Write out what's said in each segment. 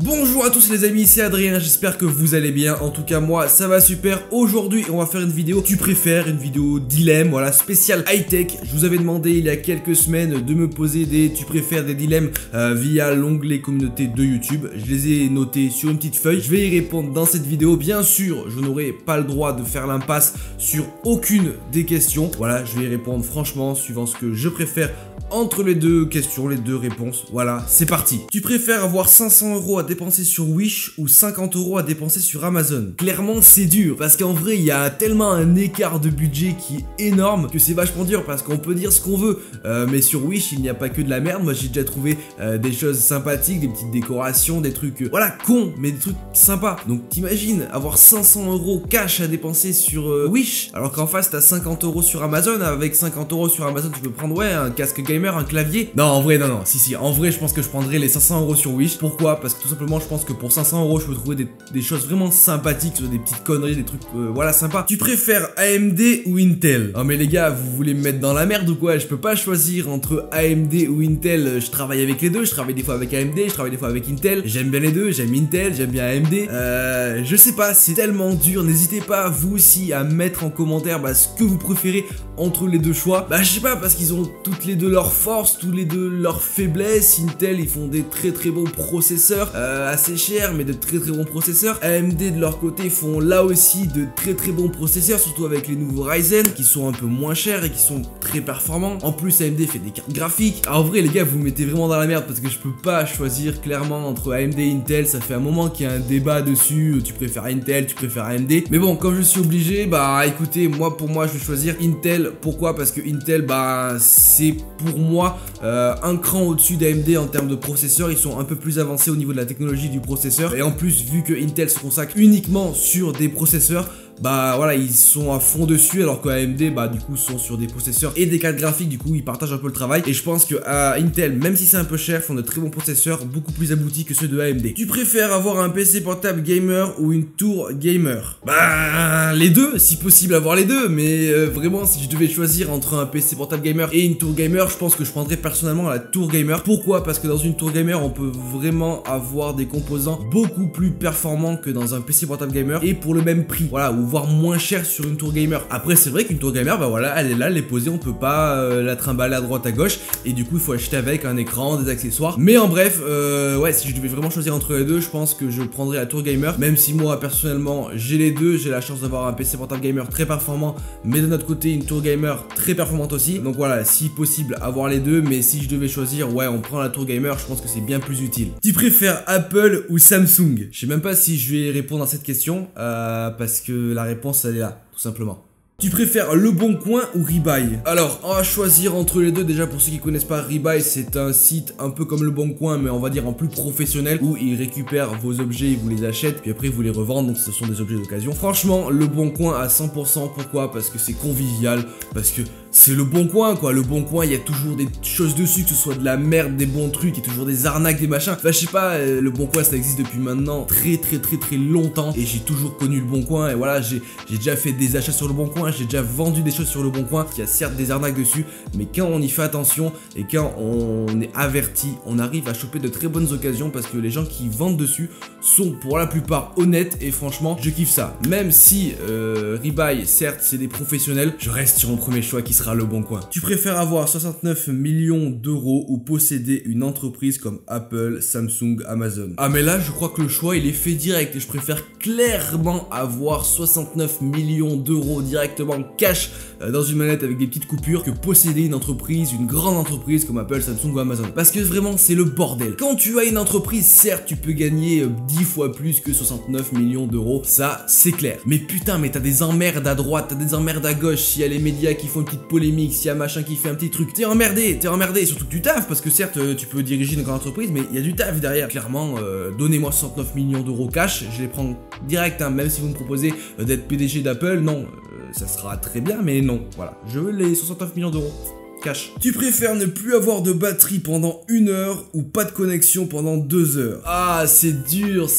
Bonjour à tous les amis, c'est Adrien, j'espère que vous allez bien. En tout cas moi ça va super. Aujourd'hui on va faire une vidéo tu préfères, une vidéo dilemme, voilà, spéciale high-tech. Je vous avais demandé il y a quelques semaines de me poser des tu préfères, des dilemmes via l'onglet communauté de YouTube. Je les ai notés sur une petite feuille, je vais y répondre dans cette vidéo. Bien sûr je n'aurai pas le droit de faire l'impasse sur aucune des questions. Voilà, je vais y répondre franchement suivant ce que je préfère entre les deux questions, les deux réponses. Voilà, c'est parti. Tu préfères avoir 500 € à dépenser sur Wish ou 50 € à dépenser sur Amazon? Clairement c'est dur parce qu'en vrai il y a tellement un écart de budget qui est énorme que c'est vachement dur parce qu'on peut dire ce qu'on veut, mais sur Wish il n'y a pas que de la merde. Moi j'ai déjà trouvé des choses sympathiques, des petites décorations, des trucs voilà cons mais des trucs sympas. Donc t'imagines avoir 500 € cash à dépenser sur Wish alors qu'en face t'as 50 € sur Amazon. Avec 50 € sur Amazon tu peux prendre ouais un casque gamer, un clavier. Non en vrai non, si en vrai je pense que je prendrais les 500 € sur Wish. Pourquoi? Parce que tout simplement je pense que pour 500 € je peux trouver des choses vraiment sympathiques, des petites conneries, des trucs voilà sympas. Tu préfères AMD ou Intel? Oh mais les gars vous voulez me mettre dans la merde ou quoi? Je peux pas choisir entre AMD ou Intel. Je travaille avec les deux, je travaille des fois avec AMD, je travaille des fois avec Intel. J'aime bien les deux, j'aime Intel, j'aime bien AMD. Je sais pas, c'est tellement dur. N'hésitez pas vous aussi à mettre en commentaire ce que vous préférez entre les deux choix. Je sais pas, parce qu'ils ont toutes les deux leurs forces, tous les deux leurs faiblesses. Intel ils font des très bons processeurs, assez chers mais de très bons processeurs. AMD de leur côté font là aussi de très bons processeurs, surtout avec les nouveaux Ryzen qui sont un peu moins chers et qui sont très performants. En plus AMD fait des cartes graphiques. En vrai les gars vous me mettez vraiment dans la merde parce que je peux pas choisir clairement entre AMD et Intel. Ça fait un moment qu'il y a un débat dessus, tu préfères Intel, tu préfères AMD. Mais bon, comme je suis obligé, écoutez, pour moi je vais choisir Intel. Pourquoi? Parce que Intel c'est pour moi un cran au-dessus d'AMD en termes de processeurs. Ils sont un peu plus avancés au niveau de la technologie du processeur. Et en plus vu que Intel se consacre uniquement sur des processeurs, voilà ils sont à fond dessus alors que AMD du coup sont sur des processeurs et des cartes graphiques. Du coup ils partagent un peu le travail et je pense que Intel, même si c'est un peu cher, font de très bons processeurs beaucoup plus aboutis que ceux de AMD. Tu préfères avoir un PC portable gamer ou une tour gamer? Les deux, si possible avoir les deux, mais vraiment si je devais choisir entre un PC portable gamer et une tour gamer, je pense que je prendrais personnellement la tour gamer. Pourquoi? Parce que dans une tour gamer on peut vraiment avoir des composants beaucoup plus performants que dans un PC portable gamer et pour le même prix, voilà, ou voire moins cher sur une tour gamer. Après c'est vrai qu'une tour gamer voilà elle est là, elle est posée, on peut pas la trimballer à droite à gauche et du coup il faut acheter avec un écran, des accessoires. Mais en bref ouais, si je devais vraiment choisir entre les deux, je pense que je prendrais la tour gamer, même si moi personnellement j'ai les deux. J'ai la chance d'avoir un PC portable gamer très performant, mais de notre côté une tour gamer très performante aussi. Donc voilà, si possible avoir les deux, mais si je devais choisir, ouais on prend la tour gamer, je pense que c'est bien plus utile. Tu préfères Apple ou Samsung? Je sais même pas si je vais répondre à cette question parce que la réponse elle est là, tout simplement. Tu préfères Le Bon Coin ou Rebuy? Alors, on va choisir entre les deux. Déjà, pour ceux qui connaissent pas, Rebuy, c'est un site un peu comme Le Bon Coin, mais on va dire en plus professionnel, où ils récupèrent vos objets, ils vous les achètent, puis après ils vous les revendent, donc ce sont des objets d'occasion. Franchement, Le Bon Coin à 100%, pourquoi? Parce que c'est convivial, parce que c'est Le Bon Coin quoi. Le Bon Coin, il y a toujours des choses dessus, que ce soit de la merde, des bons trucs, il y a toujours des arnaques, des machins. Je sais pas, Le Bon Coin ça existe depuis maintenant très longtemps, et j'ai toujours connu Le Bon Coin, et voilà, j'ai déjà fait des achats sur Le Bon Coin, j'ai déjà vendu des choses sur Le Bon Coin, qui a certes des arnaques dessus, mais quand on y fait attention et quand on est averti, on arrive à choper de très bonnes occasions parce que les gens qui vendent dessus sont pour la plupart honnêtes et franchement je kiffe ça. Même si Rebuy certes c'est des professionnels, je reste sur mon premier choix qui sera Le Bon Coin. Tu préfères avoir 69 millions d'euros ou posséder une entreprise comme Apple, Samsung, Amazon? Ah mais là je crois que le choix il est fait direct et je préfère clairement avoir 69 millions d'euros directement cash dans une manette avec des petites coupures que posséder une entreprise, une grande entreprise comme Apple, Samsung ou Amazon. Parce que vraiment c'est le bordel. Quand tu as une entreprise, certes tu peux gagner 10 fois plus que 69 millions d'euros, ça c'est clair. Mais putain, mais t'as des emmerdes à droite, t'as des emmerdes à gauche, s'il y a les médias qui font une petite polémique, s'il y a machin qui fait un petit truc, t'es emmerdé, et surtout que tu taffes, parce que certes tu peux diriger une grande entreprise, mais il y a du taf derrière. Clairement, donnez-moi 69 millions d'euros cash, je les prends direct, même si vous me proposez d'être PDG d'Apple, non. Ça sera très bien, mais non, voilà, je veux les 69 millions d'euros. cache. Tu préfères ne plus avoir de batterie pendant 1 heure ou pas de connexion pendant 2 heures? Ah, c'est dur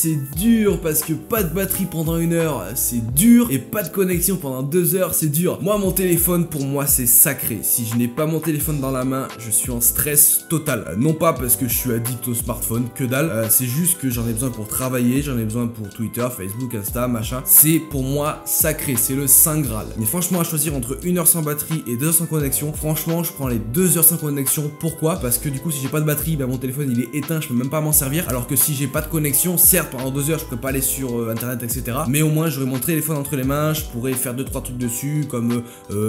parce que pas de batterie pendant 1 heure, c'est dur, et pas de connexion pendant 2 heures, c'est dur. Moi, mon téléphone, pour moi, c'est sacré. Si je n'ai pas mon téléphone dans la main, je suis en stress total. Non pas parce que je suis addict au smartphone, que dalle, c'est juste que j'en ai besoin pour travailler, j'en ai besoin pour Twitter, Facebook, Insta, machin. C'est pour moi sacré, c'est le Saint Graal. Mais franchement, à choisir entre 1 heure sans batterie et 2 heures sans connexion, franchement, je prends les 2 heures sans connexion. Pourquoi? Parce que du coup, si j'ai pas de batterie, mon téléphone il est éteint, je peux même pas m'en servir. Alors que si j'ai pas de connexion, certes, pendant 2 heures, je pourrais pas aller sur internet, etc. Mais au moins, j'aurais mon téléphone entre les mains, je pourrais faire 2-3 trucs dessus, comme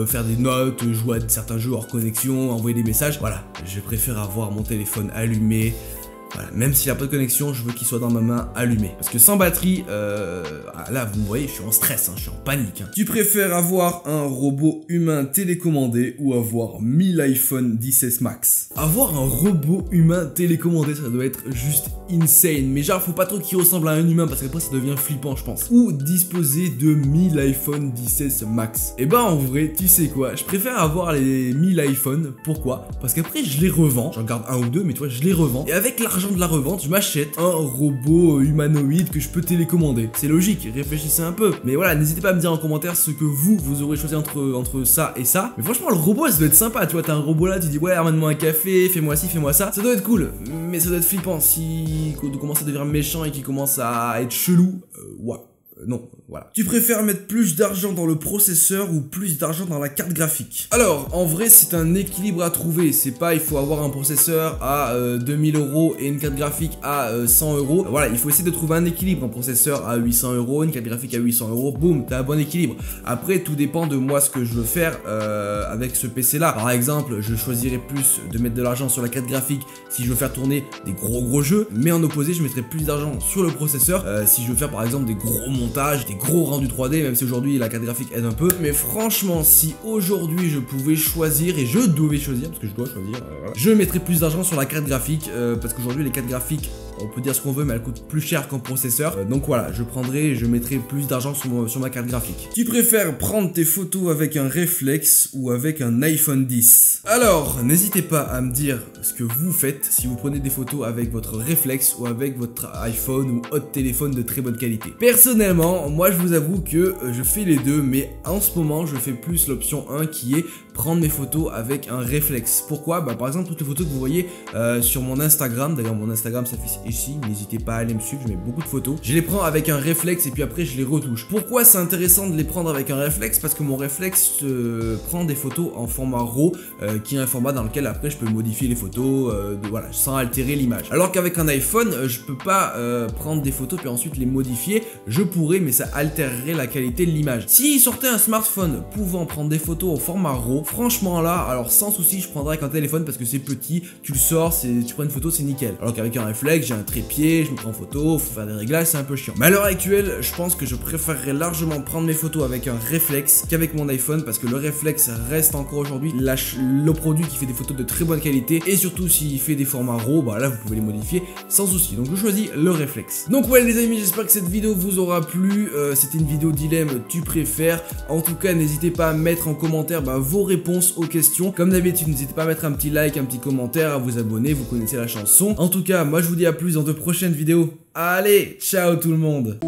faire des notes, jouer à certains jeux hors connexion, envoyer des messages. Voilà, je préfère avoir mon téléphone allumé. Voilà, même s'il n'y a pas de connexion, je veux qu'il soit dans ma main allumé. Parce que sans batterie, là vous me voyez, je suis en stress, je suis en panique. Tu préfères avoir un robot humain télécommandé ou avoir 1000 iPhone 16 Max? Avoir un robot humain télécommandé, ça doit être juste insane. Mais genre, faut pas trop qu'il ressemble à un humain parce qu'après ça devient flippant, je pense. Ou disposer de 1000 iPhone 16 Max. Et bah en vrai, tu sais quoi, je préfère avoir les 1000 iPhone. Pourquoi? Parce qu'après je les revends. J'en garde un ou deux, mais tu vois, je les revends. Et avec l'argent de la revente, je m'achète un robot humanoïde que je peux télécommander. C'est logique, réfléchissez un peu. Mais voilà, n'hésitez pas à me dire en commentaire ce que vous aurez choisi entre ça et ça. Mais franchement, le robot, ça doit être sympa, tu vois, t'as un robot là, tu dis ouais, ramène-moi un café, fais-moi ci, fais-moi ça. Ça doit être cool, mais ça doit être flippant si commence à devenir méchant et qu'il commence à être chelou. Ouais. Non, voilà. Tu préfères mettre plus d'argent dans le processeur ou plus d'argent dans la carte graphique? Alors, en vrai, c'est un équilibre à trouver. C'est pas, il faut avoir un processeur à 2000 € et une carte graphique à 100 €. Voilà, il faut essayer de trouver un équilibre. Un processeur à 800 €, une carte graphique à 800 €. Boum, t'as un bon équilibre. Après, tout dépend de moi ce que je veux faire avec ce PC là. Par exemple, je choisirais plus de mettre de l'argent sur la carte graphique si je veux faire tourner des gros jeux. Mais en opposé, je mettrais plus d'argent sur le processeur si je veux faire par exemple des gros montage, des gros rendus 3D, même si aujourd'hui la carte graphique aide un peu. Mais franchement, si aujourd'hui je pouvais choisir, et je devais choisir, parce que je dois choisir, je mettrais plus d'argent sur la carte graphique, parce qu'aujourd'hui les cartes graphiques, on peut dire ce qu'on veut, mais elles coûtent plus cher qu'un processeur. Donc voilà, je mettrai plus d'argent sur ma carte graphique. Tu préfères prendre tes photos avec un réflexe ou avec un iPhone 10? Alors, n'hésitez pas à me dire ce que vous faites, si vous prenez des photos avec votre réflexe ou avec votre iPhone ou autre téléphone de très bonne qualité. Personnellement, moi je vous avoue que je fais les deux, mais en ce moment je fais plus l'option 1 qui est prendre mes photos avec un réflexe. Pourquoi? Par exemple, toutes les photos que vous voyez sur mon Instagram, d'ailleurs mon Instagram s'affiche ici, n'hésitez pas à aller me suivre, je mets beaucoup de photos. Je les prends avec un réflexe et puis après je les retouche. Pourquoi c'est intéressant de les prendre avec un réflexe? Parce que mon réflexe prend des photos en format RAW, qui est un format dans lequel après je peux modifier les photos, voilà, sans altérer l'image. Alors qu'avec un iPhone, je peux pas prendre des photos puis ensuite les modifier. Je pourrais, mais ça altérerait la qualité de l'image. S'il sortait un smartphone pouvant prendre des photos au format RAW, franchement là, alors sans souci, je prendrais avec un téléphone parce que c'est petit, tu le sors, tu prends une photo, c'est nickel. Alors qu'avec un réflexe, j'ai un trépied, je me prends en photo, faut faire des réglages, c'est un peu chiant. Mais à l'heure actuelle, je pense que je préférerais largement prendre mes photos avec un réflexe qu'avec mon iPhone parce que le réflexe reste encore aujourd'hui le produit qui fait des photos de très bonne qualité et surtout s'il fait des formats RAW, là vous pouvez les modifier sans souci. Donc je choisis le réflexe. Donc ouais les amis, j'espère que cette vidéo vous aura plu. C'était une vidéo dilemme, tu préfères. En tout cas, n'hésitez pas à mettre en commentaire vos réponses aux questions. Comme d'habitude, n'hésitez pas à mettre un petit like, un petit commentaire, à vous abonner, vous connaissez la chanson. En tout cas, moi je vous dis à plus dans de prochaines vidéos. Allez, ciao tout le monde.